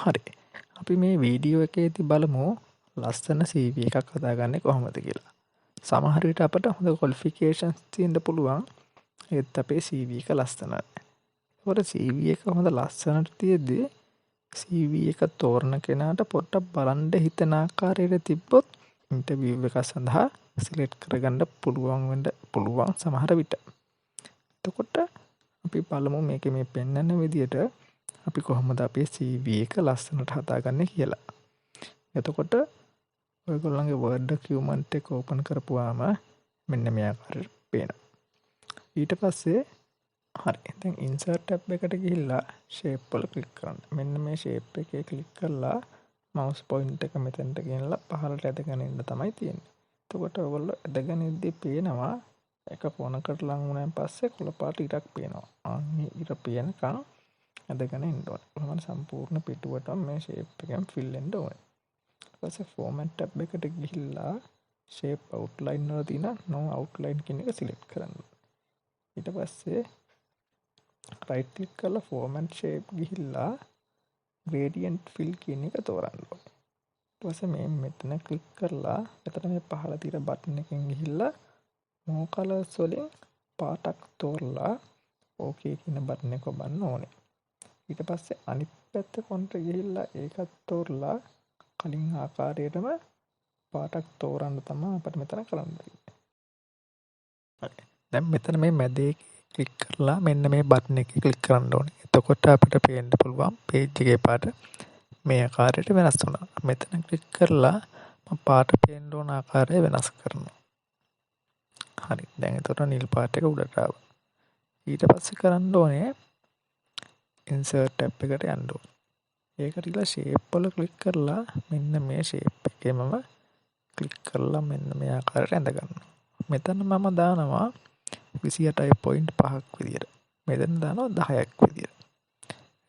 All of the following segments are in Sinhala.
හරි. අපි මේ වීඩියෝ එකේදී බලමු ලස්සන CV එකක් හදාගන්නේ කොහොමද කියලා. සමහර විට අපට හොඳ ක්වොලිෆිකේෂන්ස් තියෙන්න පුළුවන්. ඒත් අපේ CV එක ලස්සන නැහැ. ඒකට CV එක හොඳ ලස්සනට තියෙද්දී CV එක තෝරන කෙනාට පොඩ්ඩක් බලන්න හිතෙන ආකාරයට තිබ්බොත් ඉන්ටර්විව් එක සඳහා සිලෙක්ට් කරගන්න පුළුවන් සමහර විට. එතකොට අපි බලමු මේකේ මේ පෙන්වන විදියට අපි කොහොමද අපේ CV එක ලස්සනට හදාගන්නේ කියලා. එතකොට ඔයගොල්ලන්ගේ Word document එක open කරපුවාම මෙන්න මේ ආකාරයට පේනවා. ඊට පස්සේ හරි. දැන් insert tab එකට ගිහිල්ලා shape වල click කරන්න. මෙන්න මේ shape එකේ click කරලා mouse point එක මෙතනට ගෙනලා පහළට ඇදගෙන ඉන්න තමයි තියෙන්නේ. එතකොට ඔයගොල්ලෝ ඇදගෙන ඉද්දී පේනවා එක කොනකට ලං වුණාන් පස්සේ කොළ පාට ඉරක් පේනවා. අනේ ඉර පේනකන් ඇදගෙන ඉන්න ඕනේ. කොහොමද සම්පූර්ණ පිටුවටම මේ shape එකෙන් fill වෙන්න ඕනේ. ඊට පස්සේ format tab එකට ගිහිල්ලා shape outline වල තියෙන no outline කියන එක select කරන්න. ඊට පස්සේ right click කරලා format shape ගිහිල්ලා gradient fill කියන එක තෝරන්න ඕනේ. ඊට පස්සේ මේ මෙතන click කරලා එතන මේ පහළ තියෙන button එකෙන් ගිහිල්ලා more colors වලින් පාටක් තෝරලා okay කියන button එක ඔබන්න ඕනේ. ඊට පස්සේ අනිත් පැත්ත කොන්ට ගිහිල්ලා ඒකත් තෝරලා කලින් ආකාරයටම පාටක් තෝරන්න තමයි අපිට මෙතන කරන්න තියෙන්නේ. හරි. දැන් මෙතන මේ මැදේ ක්ලික් කරලා මෙන්න මේ බටන් එකේ ක්ලික් කරන්න ඕනේ. එතකොට අපිට පේන්න පුළුවන් page එකේ පාට මේ ආකාරයට වෙනස් වෙනවා. මෙතන ක්ලික් කරලා මම පාට පේන්න ඕන ආකාරය වෙනස් කරනවා. හරි. දැන් එතකොට නිල් පාට එක උඩට ආවා. ඊට පස්සේ කරන්න ඕනේ insert tab එකට යන්න ඕනේ. ඒකට ගිහලා shape වල ක්ලික් කරලා මෙන්න මේ shape එකේ මම ක්ලික් කරලා මෙන්න මේ ආකාරයට ඇඳ ගන්නවා. මෙතන මම දානවා 28.5ක් විදියට. මෙතන දානවා 10ක් විදියට.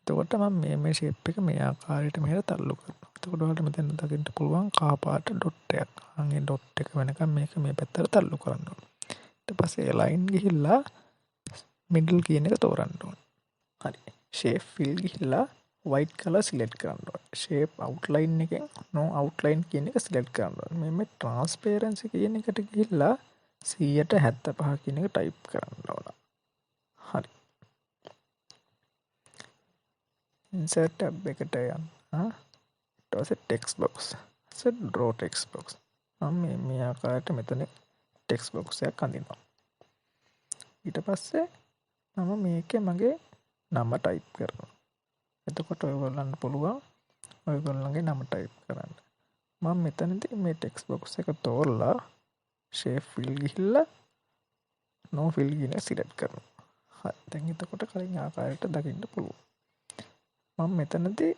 එතකොට මම මේ shape එක මේ ආකාරයට මෙහෙට තල්ලු කරනවා. එතකොට ඔයාලට මෙතන දකින්න පුළුවන් කහ පාට dot එකක්. අනේ dot එක වෙනකම් මේක මේ පැත්තට තල්ලු කරන්න ඕනේ. ඊට පස්සේ line ගිහිල්ලා middle කියන එක තෝරන්න ඕනේ. හරි. shape fill ගිහිල්ලා white color select කරන්න ඕනේ. shape outline එකෙන් no outline කියන එක select කරන්න ඕනේ. මේ transparency කියන එකට ගිහිල්ලා 175 කියන එක type කරන්න ඕන. හරි. insert tab එකට යන්න. ඊට පස්සේ text box. set draw text box. මම මේ ආකාරයට මෙතන text box එකක් අඳිනවා. ඊට පස්සේ මම මේකේ මගේ නම type කරනවා. එතකොට ඔයගොල්ලන්ට පුළුවන් ඔයගොල්ලන්ගේ නම type කරන්න. මම මෙතනදී මේ text box එක තෝරලා shape fill ගිහිල්ලා no fill කියන select කරනවා. හරි. දැන් එතකොට කලින් ආකාරයට දකින්න පුළුවන්. මම මෙතනදී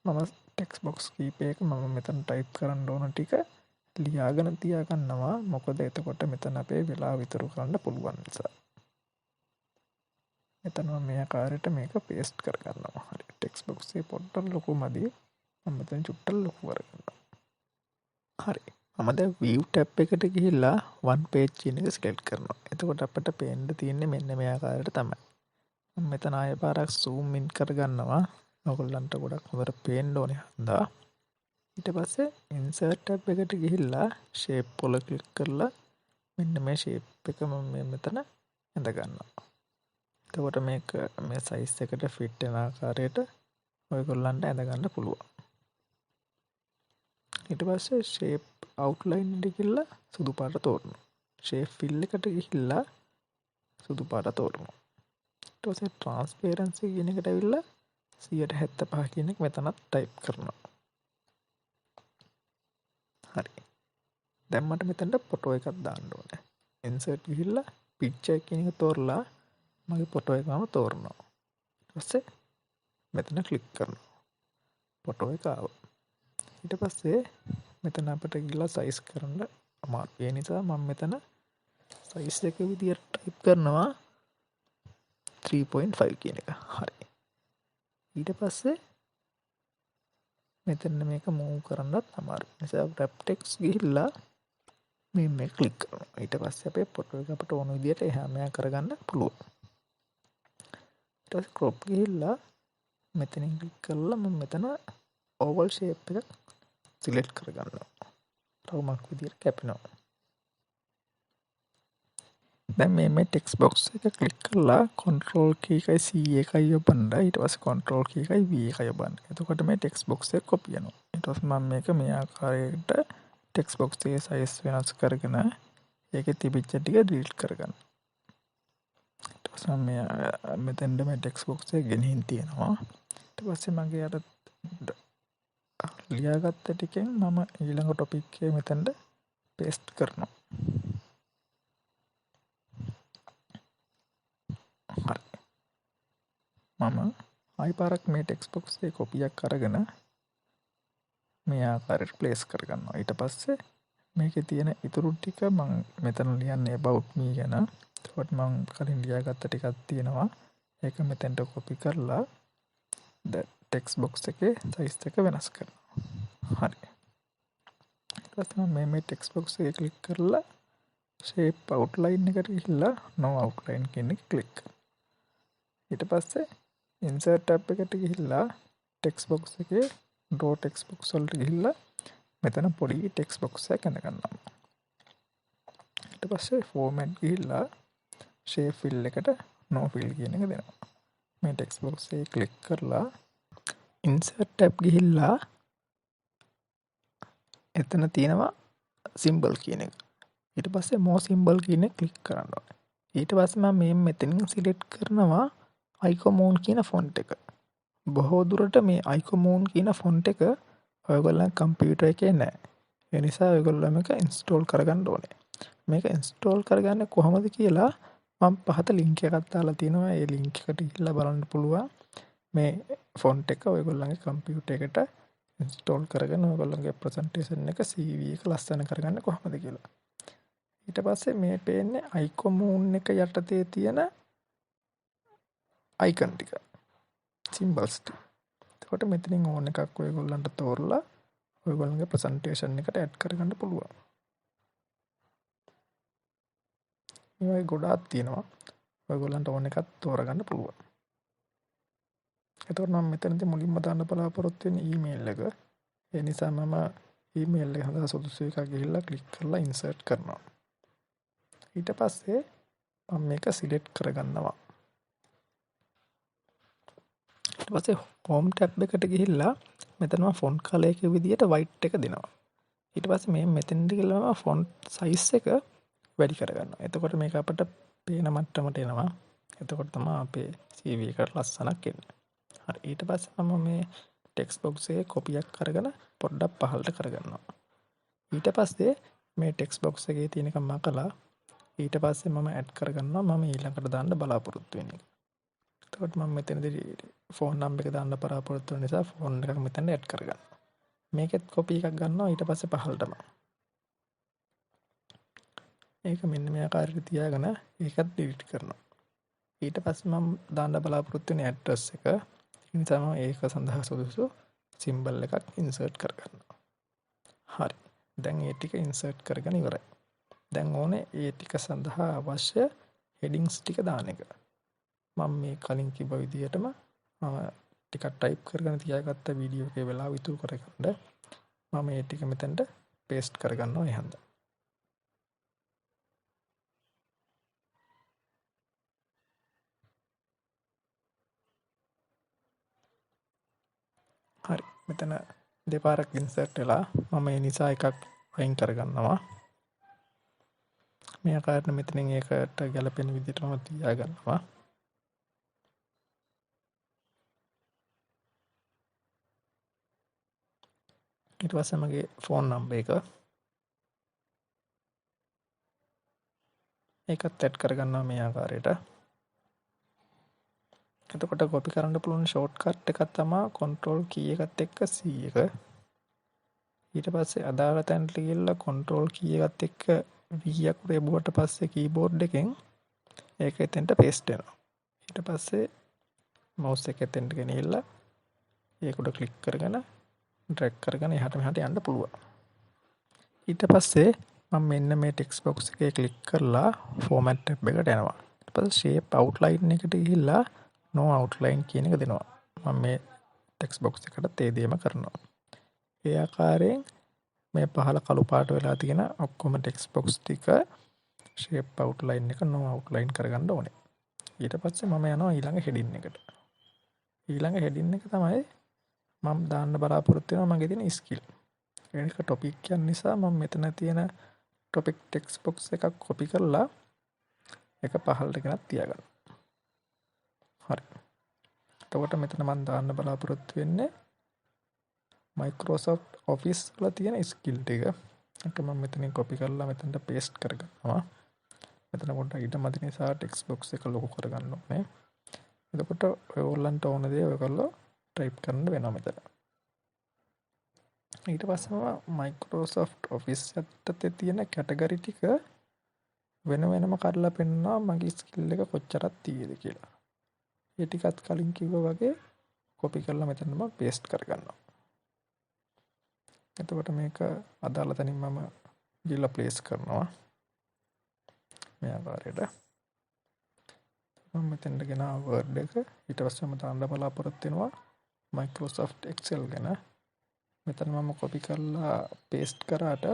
මම text box කීපයක මම මෙතන type කරන්න ඕන ටික ලියාගෙන තියාගන්නවා. මොකද එතකොට මෙතන අපේ වෙලාව විතර කරන්න පුළුවන් නිසා. මෙතන මේ ආකාරයට මේක paste කරගන්නවා. හරි. text box එකේ පොඩ්ඩක් ලොකු මදි. මම මෙතන චුට්ටක් ලොකු කරගන්නවා. හරි. මම දැන් view tab එකට ගිහිල්ලා one page කියන එක select කරනවා. එතකොට අපිට පේන්න තියෙන්නේ මෙන්න මේ ආකාරයට තමයි. මම මෙතන ආයෙ පාරක් zoom in කරගන්නවා. ඔයගොල්ලන්ට ගොඩක් හොඳට පේන්න ඕනේ හන්දා. ඊට පස්සේ insert tab එකට ගිහිල්ලා shape වල click කරලා මෙන්න මේ shape එක මම මෙතන ඇඳ ගන්නවා. එතකොට මේක මේ size එකට fit වෙන ආකාරයට ඔයගොල්ලන්ට ඇඳ ගන්න පුළුවන්. ඊට පස්සේ shape outline එකට ගිහිල්ලා සුදු පාට තෝරනවා. shape fill එකට ගිහිල්ලා සුදු පාට තෝරනවා. ඊට පස්සේ transparency කියන එකට ඇවිල්ලා 175 කියන එක මෙතනත් type කරනවා. හරි. දැන් මට මෙතනට ෆොටෝ එකක් දාන්න ඕනේ. insert ගිහිල්ලා picture කියන එක තෝරලා මගේ ෆොටෝ එකම තෝරනවා. ඊට පස්සේ මෙතන click කරනවා. ෆොටෝ එක ආවා. ඊට පස්සේ මෙතන අපිට ගිහලා size කරන්න අමාරුයි. ඒ නිසා මම මෙතන size එක විදියට type කරනවා 3.5 කියන එක. හරි. ඊට පස්සේ මෙතන මේක move කරන්නත් අමාරුයි. නිසා wrap text ගිහිල්ලා මේ click කරනවා. ඊට පස්සේ අපේ ෆොටෝ එක අපිට ඕන විදියට එහා මෙහා කරගන්න පුළුවන්. ඊට පස්සේ crop ගිහිල්ලා මෙතනින් click කරලා මම මෙතන ඕවල් ෂේප් එක සිලෙක්ට් කරගන්නවා. රවුමක් විදිහට කැපෙනවා. දැන් මේ ටෙක්ස්ට් බොක්ස් එක ක්ලික් කරලා control key එකයි C එකයි ඔබන්න. ඊට පස්සේ control key එකයි V එකයි ඔබන්න. එතකොට මේ ටෙක්ස්ට් බොක්ස් එක කොපි වෙනවා. ඊට පස්සේ මම මේක මේ ආකාරයට ටෙක්ස්ට් බොක්ස් එකේ size වෙනස් කරගෙන ඒකේ තිබිච්ච ටික delete කරගන්න. ඊට පස්සේ මම මෙතෙන්ද මේ ටෙක්ස්ට් බොක්ස් එක ගෙනින් තියෙනවා. ඊට පස්සේ මගේ අර ලියාගත්ත ටිකෙන් මම ඊළඟ ටොපික් එකේ මෙතෙන්ද paste කරනවා. හරි. මම ආයි පාරක් මේ ටෙක්ස්ට් බොක්ස් එකේ කොපියක් අරගෙන මේ ආකාරයට ප්ලේස් කරගන්නවා. ඊට පස්සේ මේකේ තියෙන ඉතුරු ටික මම මෙතන ලියන්නේ about me ගැන. ඒකට මම කලින් ලියාගත්ත ටිකක් තියෙනවා. ඒක මෙතෙන්ට කොපි කරලා ටෙක්ස්ට් බොක්ස් එකේ size එක වෙනස් කරනවා. හරි. ඊට පස්සේ මම මේ ටෙක්ස්ට් බොක්ස් එකේ ක්ලික් කරලා shape outline එකට ගිහිල්ලා no outline කියන එක ක්ලික් කරනවා. ඊට පස්සේ insert tab එකට ගිහිල්ලා text box එකේ draw text box වලට ගිහිල්ලා මෙතන පොඩි text box එකක් ඇඳ ගන්නවා. ඊට පස්සේ format ගිහිල්ලා shape fill එකට no fill කියන එක දෙනවා. මේ text box එකේ ක්ලික් කරලා insert tab ගිහිල්ලා එතන තියෙනවා symbol කියන එක. ඊට පස්සේ more symbol කියන එක ක්ලික් කරන්න ඕනේ. ඊට පස්සේ මම මෙතනින් select කරනවා iCommon කියන ෆොන්ට් එක. බොහෝ දුරට මේ iCommon කියන ෆොන්ට් එක ඔයගොල්ලන් කම්පියුටර් එකේ නැහැ. ඒ නිසා ඔයගොල්ලෝ මේක ඉන්ස්ටෝල් කරගන්න ඕනේ. මේක ඉන්ස්ටෝල් කරගන්නේ කොහොමද කියලා මම පහත ලින්ක් එකක් දාලා තියෙනවා. ඒ ලින්ක් එකට ගිහිල්ලා බලන්න පුළුවන්. මේ ෆොන්ට් එක ඔයගොල්ලන්ගේ කම්පියුටර් එකට ඉන්ස්ටෝල් කරගෙන ඔයගොල්ලන්ගේ ප්‍රසන්ටේෂන් එක CV එක ලස්සන කරගන්න කොහොමද කියලා. ඊට පස්සේ මේ පේන්නේ iCommon එක යටතේ තියෙන icon ටික symbols ටික. එතකොට මෙතනින් ඕන එකක් ඔයගොල්ලන්ට තෝරලා ඔයගොල්ලන්ගේ ප්‍රසන්ටේෂන් එකට ඇඩ් කරගන්න පුළුවන්. මේ ගොඩාක් තියෙනවා. ඔයගොල්ලන්ට ඕන එකක් තෝරගන්න පුළුවන්. එතකොට මම මෙතනදී මුලින්ම දාන්න බලාපොරොත්තු වෙන ඊමේල් එක. ඒ නිසා මම ඊමේල් එක හදලා සුදුසු එකක් ගිහිල්ලා ක්ලික් කරලා ඉන්සර්ට් කරනවා. ඊට පස්සේ මම මේක සිලෙක්ට් කරගන්නවා. ඊට පස්සේ home tab එකට ගිහිල්ලා මෙතන ෆොන්ට් කලර් එක විදියට white එක දෙනවා. ඊට පස්සේ මේ මෙතෙන්ට ගිහලා ෆොන්ට් size එක වැඩි කරගන්නවා. එතකොට මේක අපිට පේන මට්ටමට එනවා. එතකොට තමයි අපේ CV එකට ලස්සනක් එන්නේ. හරි. ඊට පස්සේ මම මේ text box එකේ කොපියක් අරගෙන පොඩ්ඩක් පහළට කරගන්නවා. ඊට පස්සේ මේ text box එකේ තියෙන එක මකලා ඊට පස්සේ මම ඇඩ් කරගන්නවා මම ඊළඟට දාන්න බලාපොරොත්තු වෙන එක. එතකොට මම මෙතනදී ෆෝන් නම්බර් එක දාන්න බලාපොරොත්තු වෙන නිසා ෆෝන් එකක් මෙතන ඇඩ් කරගන්නවා. මේකෙත් කොපි එකක් ගන්නවා ඊට පස්සේ පහළටම. ඒක මෙන්න මේ ආකාරයට තියාගෙන ඒකත් ඩිලීට් කරනවා. ඊට පස්සේ මම දාන්න බලාපොරොත්තු වෙන ඇඩ්‍රස් එක. ඒ නිසා මම ඒක සඳහා සුදුසු සිම්බල් එකක් ඉන්සර්ට් කරගන්නවා. හරි. දැන් ඒ ටික ඉන්සර්ට් කරගෙන ඉවරයි. දැන් ඕනේ ඒ ටික සඳහා අවශ්‍ය හෙඩින්ග්ස් ටික දාන එක. මම මේ කලින් කිව්ව විදිහටම මම ටිකක් ටයිප් කරගෙන තියාගත්ත වීඩියෝ එකේ වෙලාව ඉතුරු කරගන්න මම මේ ටික මෙතනට පේස්ට් කරගන්නවා එහෙනම්. හරි. මෙතන දෙපාරක් ඉන්සර්ට් වෙලා මම ඒ නිසා එකක් අයින් කරගන්නවා. මේ ආකාරයට මෙතනින් ඒකට ගැලපෙන විදිහට මම තියාගන්නවා. ඊට පස්සේ මගේ ෆෝන් නම්බර් එක ඒකත් ඇඩ් කරගන්නවා මේ ආකාරයට. එතකොට කොපි කරන්න පුළුවන් ෂෝට්කට් එකක් තමයි control key එකත් එක්ක C එක. ඊට පස්සේ අදාළ තැනට ගිහලා control key එකත් එක්ක V අකුර එබුවට පස්සේ keyboard එකෙන් ඒක එතෙන්ට paste වෙනවා. ඊට පස්සේ mouse එක එතෙන්ට ගෙනියලා ඒක උඩ ක්ලික් කරගෙන drag කරගෙන එහාට මෙහාට යන්න පුළුවන්. ඊට පස්සේ මම මෙන්න මේ text box එකේ ක්ලික් කරලා format tab එකට යනවා. ඊට පස්සේ shape outline එකට ගිහිල්ලා no outline කියන එක දෙනවා. මම මේ text box එකට ඒ දෙයම කරනවා. ඒ ආකාරයෙන් මේ පහළ කළු පාට වෙලා තියෙන ඔක්කොම ටෙක්ස්ට් බොක්ස් ටික ෂේප් අවුට්ලයින් එක නෝ අවුට්ලයින් කරගන්න ඕනේ. ඊට පස්සේ මම යනවා ඊළඟ හෙඩින් එකට. ඊළඟ හෙඩින් එක තමයි මම දාන්න බලාපොරොත්තු වෙනවා මගේ තියෙන ස්කිල්. ඒක ටොපික් කියන නිසා මම මෙතන තියෙන ටොපික් ටෙක්ස්ට් බොක්ස් එකක් කොපි කරලා ඒක පහළට ගෙනත් තියාගන්න. හරි. එතකොට මෙතන මම දාන්න බලාපොරොත්තු වෙන්නේ Microsoft Office වල තියෙන ස්කිල් ටික. ඒක මම මෙතනින් කොපි කරලා මෙතනට පේස්ට් කරගන්නවා. මෙතන පොඩ්ඩක් ඊට මැද නිසා ටෙක්ස්ට් බොක්ස් එක ලොකු කරගන්න ඕනේ. එතකොට ඔයගොල්ලන්ට ඕන දේ ඔයගොල්ලෝ ටයිප් කරන්න වෙනවා මෙතන. ඊට පස්සේ Microsoft Office යටතේ තියෙන කැටගරි ටික වෙන වෙනම කරලා පෙන්නනවා මගේ ස්කිල් එක කොච්චරක් තියෙද කියලා. ඒ ටිකත් කලින් කිව්වා වගේ කොපි කරලා මෙතනම පේස්ට් කරගන්නවා. එතකොට මේක අදාළ තැනින් මම ගිහලා ප්ලේස් කරනවා. මේ ආකාරයට මම මෙතෙන්ට ගෙනාව Word එක. ඊට පස්සේ මම දාන්න බලාපොරොත්තු වෙනවා Microsoft Excel ගැන. මෙතන මම කොපි කරලා පේස්ට් කරාට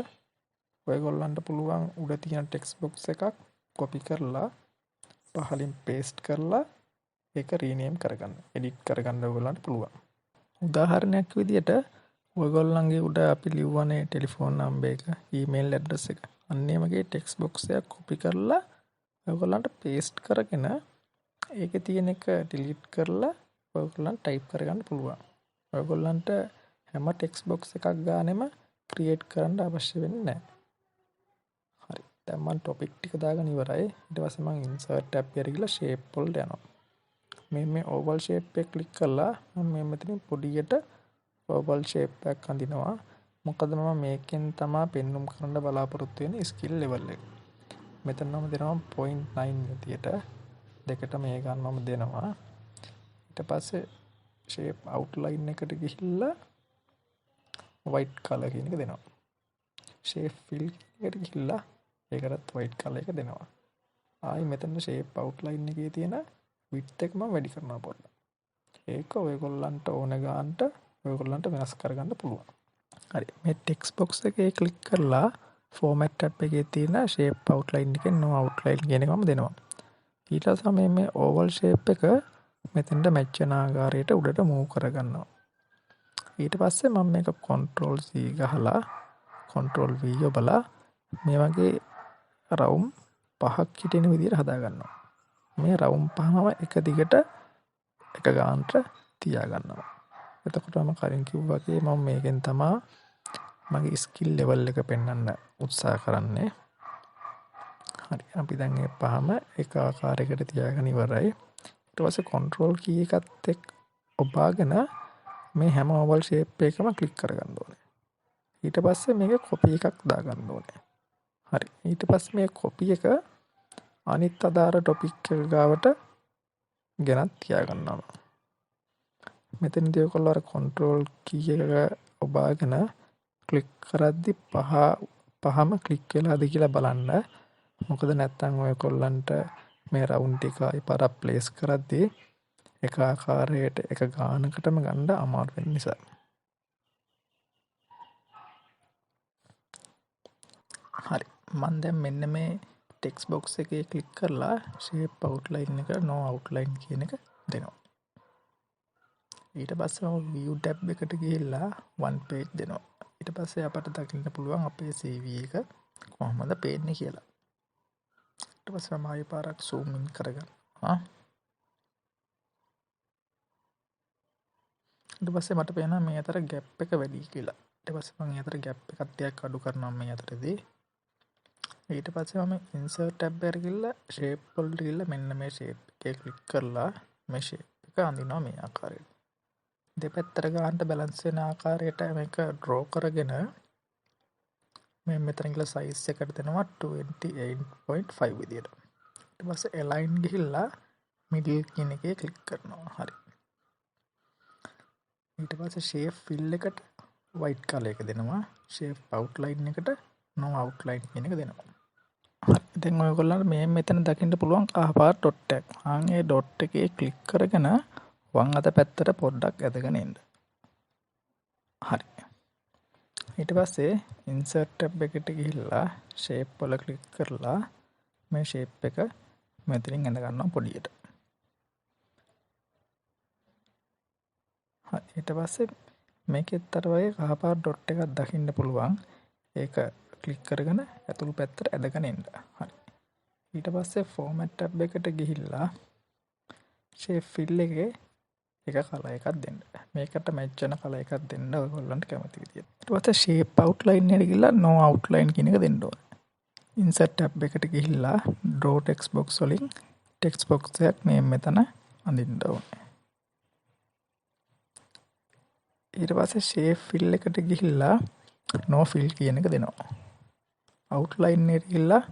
ඔයගොල්ලන්ට පුළුවන් උඩ තියෙන ටෙක්ස්ට් බොක්ස් එකක් කොපි කරලා පහලින් පේස්ට් කරලා ඒක රීනේම් කරගන්න. එඩිට් කරගන්න ඔයගොල්ලන්ට පුළුවන්. උදාහරණයක් විදියට ඔයගොල්ලන්ගේ උඩ අපි ලිව්වනේ ටෙලිෆෝන් නම්බර් එක, ඊමේල් ඇඩ්‍රස් එක. අන්න ඒ වගේ ටෙක්ස්ට් බොක්ස් එකක් කොපි කරලා ඔයගොල්ලන්ට පේස්ට් කරගෙන ඒකේ තියෙන එක ඩිලීට් කරලා ඔයගොල්ලන්ට ටයිප් කරගන්න පුළුවන්. ඔයගොල්ලන්ට හැම ටෙක්ස්ට් බොක්ස් එකක් ගානෙම ක්‍රියේට් කරන්න අවශ්‍ය වෙන්නේ නැහැ. හරි. දැන් මම ටොපික් ටික දාගෙන ඉවරයි. ඊට පස්සේ මම ඉන්සර්ට් ටැබ් එකට ගිහලා ෂේප් වලට යනවා. මේ ඕවල් ෂේප් එක ක්ලික් කරලා මම මෙතනින් පොඩියට ඕවල් ෂේප් එකක් අඳිනවා. මොකද මම මේකෙන් තමයි පෙන්눔 කරන්න බලාපොරොත්තු වෙන්නේ ස්කිල් ලෙවල් එක. මෙතන මම දෙනවා 0.9 විදියට. දෙකට මේ ගන්න මම දෙනවා. ඊට පස්සේ ෂේප් අවුට්ලයින් එකට ගිහිල්ලා white color කියන එක දෙනවා. shape fill එකට ගිහිල්ලා ඒකටත් white color එක දෙනවා. ආයි මෙතන shape outline එකේ තියෙන width එක මම වැඩි කරනවා පොඩ්ඩක්. ඒක ඔයගොල්ලන්ට ඕන ගානට ඔයගොල්ලන්ට වෙනස් කරගන්න පුළුවන්. හරි. මේ text box එකේ ක්ලික් කරලා format tab එකේ තියෙන shape outline එකෙන් no outline කියන එක මම දෙනවා. ඊට පස්සේ මේ oval shape එක මෙතෙන්ට match වෙන ආකාරයට උඩට move කරගන්නවා. ඊට පස්සේ මම මේක control C ගහලා control V ඔබලා මේ වගේ රවුම් පහක් හිටින විදිහට හදා ගන්නවා. මේ රවුම් පහම එක දිගට එක ගානට තියා ගන්නවා. එතකොට මම කලින් කිව්වා වගේ මම මේකෙන් තමයි මගේ ස්කිල් ලෙවල් එක පෙන්වන්න උත්සාහ කරන්නේ. හරි. අපි දැන් මේ පහම එක ආකාරයකට තියාගෙන ඉවරයි. ඊට පස්සේ control key එකත් එක්ක ඔබාගෙන මේ හැම oval shape එකම ක්ලික් කරගන්න ඕනේ. ඊට පස්සේ මේක copy එකක් දාගන්න ඕනේ. හරි. ඊට පස්සේ මේ copy එක අනිත් අදාළ topic එක ගාවට ගෙනත් තියාගන්නවා. මෙතනදී ඔයගොල්ලෝ අර control key එක ඔබාගෙන ක්ලික් කරද්දි පහම ක්ලික් වෙලාද කියලා බලන්න. මොකද නැත්තම් ඔයගොල්ලන්ට මේ රවුන්ඩ් එක පාරක් ප්ලේස් කරද්දී එක ආකාරයට එක ගානකටම ගන්න අමාරු වෙන නිසා. හරි. මම දැන් මෙන්න මේ ටෙක්ස්ට් බොක්ස් එකේ ක්ලික් කරලා shape outline එක no outline කියන එක දෙනවා. ඊට පස්සේ මම view tab එකට ගිහිල්ලා one page දෙනවා. ඊට පස්සේ අපට දකින්න පුළුවන් අපේ CV එක කොහොමද පේන්නේ කියලා. ඊට පස්සේ මම ආයෙ පාරක් zoom in කරගන්නවා. ඊට පස්සේ මට පේනවා මේ අතර gap එක වැඩි කියලා. ඊට පස්සේ මම මේ අතර gap එකක් ටිකක් අඩු කරනවා මේ අතරදී. ඊට පස්සේ මම insert tab එකට ගිහලා shape වලට ගිහලා මෙන්න මේ shape එකේ ක්ලික් කරලා මේ shape එක අඳිනවා මේ ආකාරයට. දෙපැත්තට ගන්නට balance වෙන ආකාරයට මේක draw කරගෙන මේ මෙතන ගිහලා size එකට දෙනවා 28.5 විදියට. ඊට පස්සේ align ගිහිල්ලා middle කියන එකේ ක්ලික් කරනවා. හරි. ඊට පස්සේ shape fill එකට white color එක දෙනවා. shape outline එකට no outline කියන එක දෙනවා. හරි. දැන් ඔයගොල්ලන්ට මේ මෙතන දකින්න පුළුවන් කහපාට dot එක. ඒ dot එකේ ක්ලික් කරගෙන වම් අත පැත්තට පොඩ්ඩක් ඇදගෙන එන්න. හරි. ඊට පස්සේ ඉන්සර්ට් ටැබ් එකට ගිහිල්ලා ෂේප් වල ක්ලික් කරලා මේ ෂේප් එක මෙතනින් ඇඳ ගන්නවා පොඩියට. හරි ඊට පස්සේ මේකෙත් අර වගේ කහපාට ඩොට් එකක් දකින්න පුළුවන්. ඒක ක්ලික් කරගෙන ඇතුළු පැත්තට ඇදගෙන එන්න. හරි. ඊට පස්සේ ෆෝමැට් ටැබ් එකට ගිහිල්ලා ෂේප් ෆිල් එකේ එක කලර් එකක් දෙන්න. මේකට මැච් වෙන කලර් එකක් දෙන්න ඔයගොල්ලන්ට කැමති විදියට. ඊට පස්සේ ෂේප් අවුට්ලයින් එකට ගිහිල්ලා no outline කියන එක දෙන්න ඕනේ. ඉන්සර්ට් ටැබ් එකට ගිහිල්ලා draw text box වලින් text box එකක් මේ මෙතන අඳින්න ඕනේ. ඊට පස්සේ ෂේප් ෆිල් එකට ගිහිල්ලා no fill කියන එක දෙනවා. outline එකට ගිහිල්ලා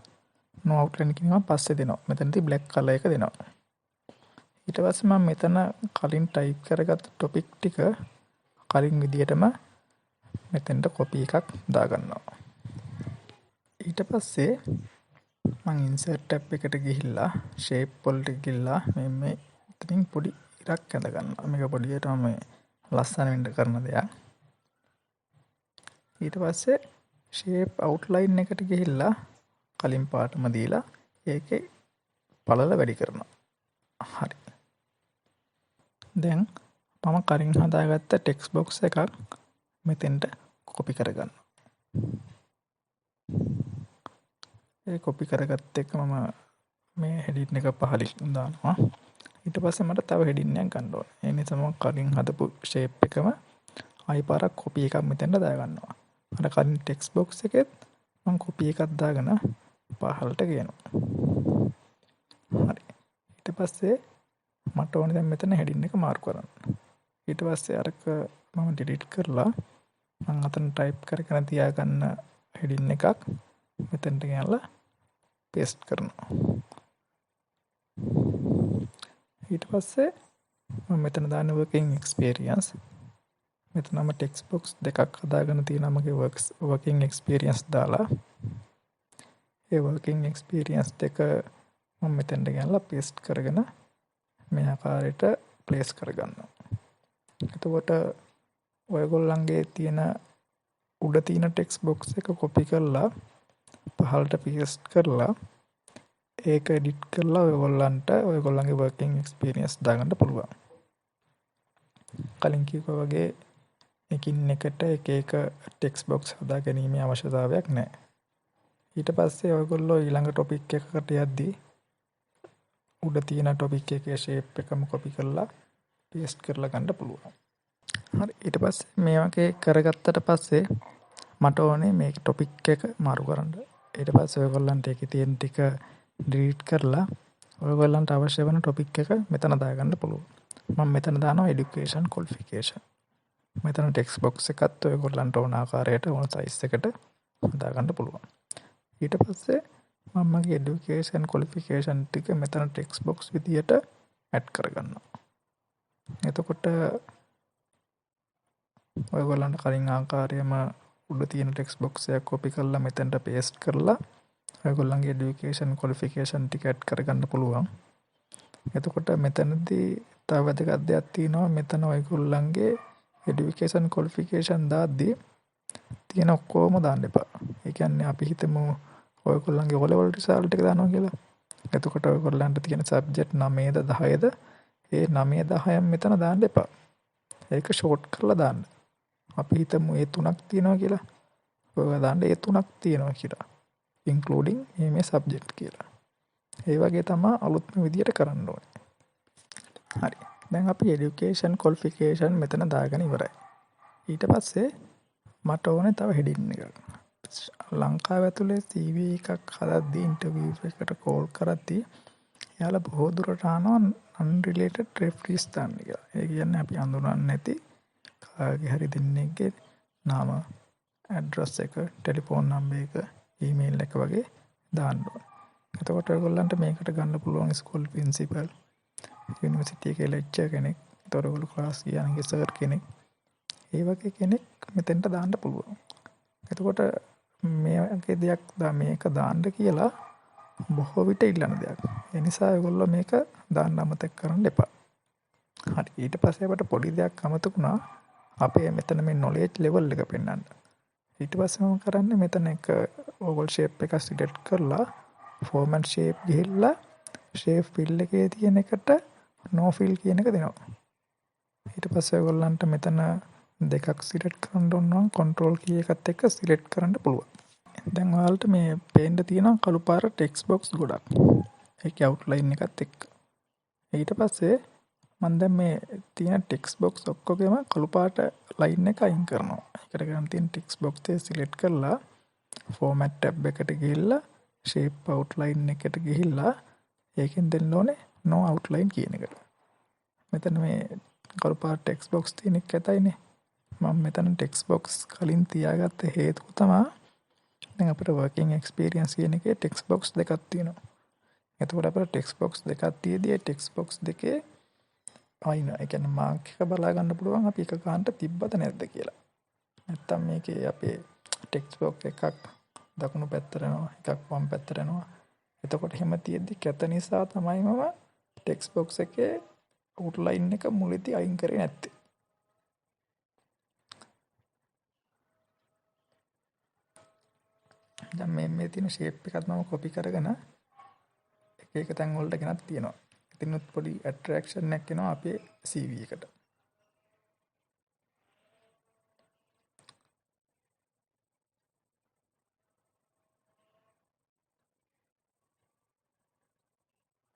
no outline කියනවා පස්සේ දෙනවා. මෙතනදී black color එක දෙනවා. ඊට පස්සේ මම මෙතන කලින් ටයිප් කරගත්ත ටොපික් ටික කලින් විදියටම මෙතෙන්ට කොපි එකක් දාගන්නවා. ඊට පස්සේ මම ඉන්සර්ට් ටැබ් එකට ගිහිල්ලා ෂේප් වලට ගිහිල්ලා මේ මෙතනින් පොඩි ඉරක් ඇඳ ගන්නවා. මේක පොඩියටම මේ ලස්සන වෙන්න කරන දෙයක්. ඊට පස්සේ ෂේප් අවුට්ලයින් එකට ගිහිල්ලා කලින් පාටම දීලා ඒකේ පළල වැඩි කරනවා. හරි. දැන් මම කලින් හදාගත්ත ටෙක්ස්ට් බොක්ස් එකක් මෙතෙන්ට කොපි කරගන්නවා. ඒ කොපි කරගත්ත එක මම මේ හෙඩින් එක පහලින් දානවා. ඊට පස්සේ මට තව හෙඩින් එකක් ගන්න ඕනේ. ඒ නිසා මම කලින් හදපු ෂේප් එකම ආයි පාරක් කොපි එකක් මෙතෙන්ට දාගන්නවා. අර කලින් ටෙක්ස්ට් බොක්ස් එකෙත් මම කොපි එකක් දාගෙන පහළට ගේනවා. හරි. ඊට පස්සේ මට ඕනේ දැන් මෙතන හෙඩින් එක මාර්ක් කරන්න. ඊට පස්සේ අරක මම ඩිලීට් කරලා මම අතන ටයිප් කරගෙන තියාගන්න හෙඩින් එකක් මෙතනට ගෙනල්ලා පේස්ට් කරනවා. ඊට පස්සේ මම මෙතන දාන්න working experience. මෙතනම ටෙක්ස්ට් බොක්ස් දෙකක් හදාගෙන තියෙනවා මගේ working experience දාලා. ඒ working experience දෙක මම මෙතනට ගෙනල්ලා පේස්ට් කරගෙන මේ ආකාරයට ප්ලේස් කරගන්නවා. එතකොට ඔයගොල්ලන්ගේ තියෙන උඩ තියෙන ටෙක්ස්ට් බොක්ස් එක කොපි කරලා පහළට පේස්ට් කරලා ඒක එඩිට් කරලා ඔයගොල්ලන්ට ඔයගොල්ලන්ගේ working experience දාගන්න පුළුවන්. කලින් කිව්වා වගේ එකින් එකට එක එක ටෙක්ස්ට් බොක්ස් හදා ගැනීමේ අවශ්‍යතාවයක් නැහැ. ඊට පස්සේ ඔයගොල්ලෝ ඊළඟ ටොපික් එකකට යද්දී උඩ තියෙන ටොපික් එකේ ෂේප් එකම කොපි කරලා පේස්ට් කරලා ගන්න පුළුවන්. හරි ඊට පස්සේ මේ වගේ කරගත්තට පස්සේ මට ඕනේ මේ ටොපික් එක මාරු කරන්න. ඊට පස්සේ ඔයගොල්ලන්ට ඒකේ තියෙන ටික ඩිලීට් කරලා ඔයගොල්ලන්ට අවශ්‍ය වෙන ටොපික් එක මෙතන දාගන්න පුළුවන්. මම මෙතන දානවා education qualification. මෙතන ටෙක්ස්ට් බොක්ස් එකත් ඔයගොල්ලන්ට ඕන ආකාරයට ඕන සයිස් එකට හදාගන්න පුළුවන්. ඊට පස්සේ මම මගේ education qualification ටික මෙතන ටෙක්ස්ට් බොක්ස් විදියට ඇඩ් කරගන්නවා. එතකොට ඔයගොල්ලන්ට කලින් ආකාරයෙන්ම උඩ තියෙන ටෙක්ස්ට් බොක්ස් එක කොපි කරලා මෙතනට පේස්ට් කරලා ඔයගොල්ලන්ගේ education qualification ටික ඇඩ් කරගන්න පුළුවන්. එතකොට මෙතනදී තව වැදගත් දෙයක් තියෙනවා. මෙතන ඔයගොල්ලන්ගේ education qualification දාද්දී තියෙන ඔක්කොම දාන්න එපා. ඒ කියන්නේ අපි හිතමු ඔයගොල්ලන්ගේ O level result එක දානවා කියලා. එතකොට ඔයගොල්ලන්ට තියෙන subject 9ද 10ද ඒ 9 10න් මෙතන දාන්න එපා. ඒක ෂෝට් කරලා දාන්න. අපි හිතමු ඒ 3ක් තියෙනවා කියලා. ඔයගොල්ලෝ දාන්න ඒ 3ක් තියෙනවා කියලා. including මේ subject කියලා. ඒ වගේ තමයි අලුත්ම විදියට කරන්න ඕනේ. හරි. දැන් අපි education qualification මෙතන දාගෙන ඉවරයි. ඊට පස්සේ මට ඕනේ තව heading එකක්. ලංකාව ඇතුලේ CV එකක් හදද්දී ඉන්ටර්විව් එකකට කෝල් කරද්දී එයාලා බොහෝ දුරට අහනවා unrelated referees දාන්න කියලා. ඒ කියන්නේ අපි හඳුනන්නේ නැති කාගේ හරි දෙන්නෙක්ගේ නාම, ඇඩ්‍රස් එක, ටෙලිෆෝන් නම්බර් එක, ඊමේල් එක වගේ දාන්න ඕනේ. එතකොට ඔයගොල්ලන්ට මේකට ගන්න පුළුවන් ස්කූල් ප්‍රින්සිපල්, යුනිවර්සිටි එකේ ලෙක්චර් කෙනෙක්, එතකොට ඔයගොල්ලෝ ක්ලාස් ගියාගේ සර් කෙනෙක්, ඒ වගේ කෙනෙක් මෙතෙන්ට දාන්න පුළුවන්. එතකොට මේ වගේ දෙයක් මේක දාන්න කියලා බොහෝ විට ඉල්ලන දෙයක්. ඒ නිසා ඔයගොල්ලෝ මේක දාන්න අමතක කරන්න එපා. හරි. ඊට පස්සේ අපිට පොඩි දෙයක් අමතකුණා. අපේ මෙතන මේ knowledge level එක පෙන්වන්න. ඊට පස්සේ මම කරන්නේ මෙතන එක ඕවල් ෂේප් එක සිලෙක්ට් කරලා ෆෝමැට් ෂේප් ගිහිල්ලා ෂේප් ෆිල් එකේ තියෙන එකට නෝ ෆිල් කියන එක දෙනවා. ඊට පස්සේ ඔයගොල්ලන්ට මෙතන දෙකක් සිලෙක්ට් කරන්න ඕන නම් කන්ට්‍රෝල් කී එකත් එක්ක සිලෙක්ට් කරන්න පුළුවන්. දැන් ඔයාලට මේ පේන්න තියෙනවා කළු පාර ටෙක්ස්ට් බොක්ස් ගොඩක්. ඒකේ අවුට්ලයින් එකත් එක්ක. ඊට පස්සේ මම දැන් මේ තියෙන ටෙක්ස්ට් බොක්ස් ඔක්කොගෙම කළු පාට ලයින් එක අයින් කරනවා. ඒකට ගන්න තියෙන ටෙක්ස්ට් බොක්ස් එක සිලෙක්ට් කරලා ෆෝමැට් ටැබ් එකට ගිහිල්ලා ෂේප් අවුට්ලයින් එකට ගිහිල්ලා ඒකෙන් දෙන්න ඕනේ no outline කියන එකට. මෙතන මේ කළු පාට ටෙක්ස්ට් බොක්ස් තියෙන එක ඇතයිනේ. මම මෙතන ටෙක්ස්ට් බොක්ස් කලින් තියාගත්ත හේතුව තමයි දැන් අපිට working experience කියන එකේ ටෙක්ස්ට් බොක්ස් දෙකක් තියෙනවා. එතකොට අපිට ටෙක්ස්ට් බොක්ස් දෙකක් තියදී ටෙක්ස්ට් බොක්ස් දෙකේ අයින ඒ කියන්නේ මාක් එක බලා ගන්න පුළුවන් අපි එක ගන්නට තිබ්බද නැද්ද කියලා. නැත්තම් මේකේ අපේ ටෙක්ස්ට් බොක්ස් එකක් දකුණු පැත්තට යනවා එකක් වම් පැත්තට යනවා. එතකොට එහෙම තියෙද්දි කැත නිසා තමයි මම ටෙක්ස්ට් බොක්ස් එකේ අවුට්ලයින් එක මුලදී අයින් කරේ නැත්තේ. දැන් මේ තියෙන ෂේප් එකත් මම කොපි කරගෙන එක එක තැන් වලට ගෙනත් තියෙනවා. ඉතින් පොඩි ඇට්‍රැක්ෂන් එකක් එනවා අපේ CV එකට.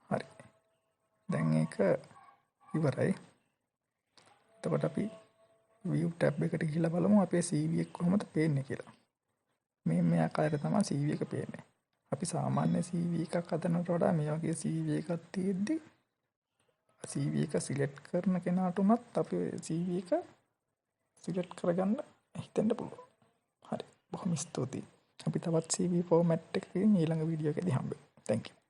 හරි. දැන් ඒක ඉවරයි. එතකොට අපි view tab එකට ගිහිල්ලා බලමු අපේ CV එක කොහොමද පේන්නේ කියලා. මේ ආකාරයට තමයි CV එක පේන්නේ. අපි සාමාන්‍ය CV එකක් හදනට වඩා මේ වගේ CV එකක් තියෙද්දි CV එක සිලෙක්ට් කරන කෙනාට උනත් අපේ CV එක සිලෙක්ට් කරගන්න හිතෙන්න පුළුවන්. හරි. බොහොම ස්තුතියි. අපි තවත් CV ෆෝමැට් එකකින් ඊළඟ වීඩියෝ එකේදී හම්බෙමු. Thank you.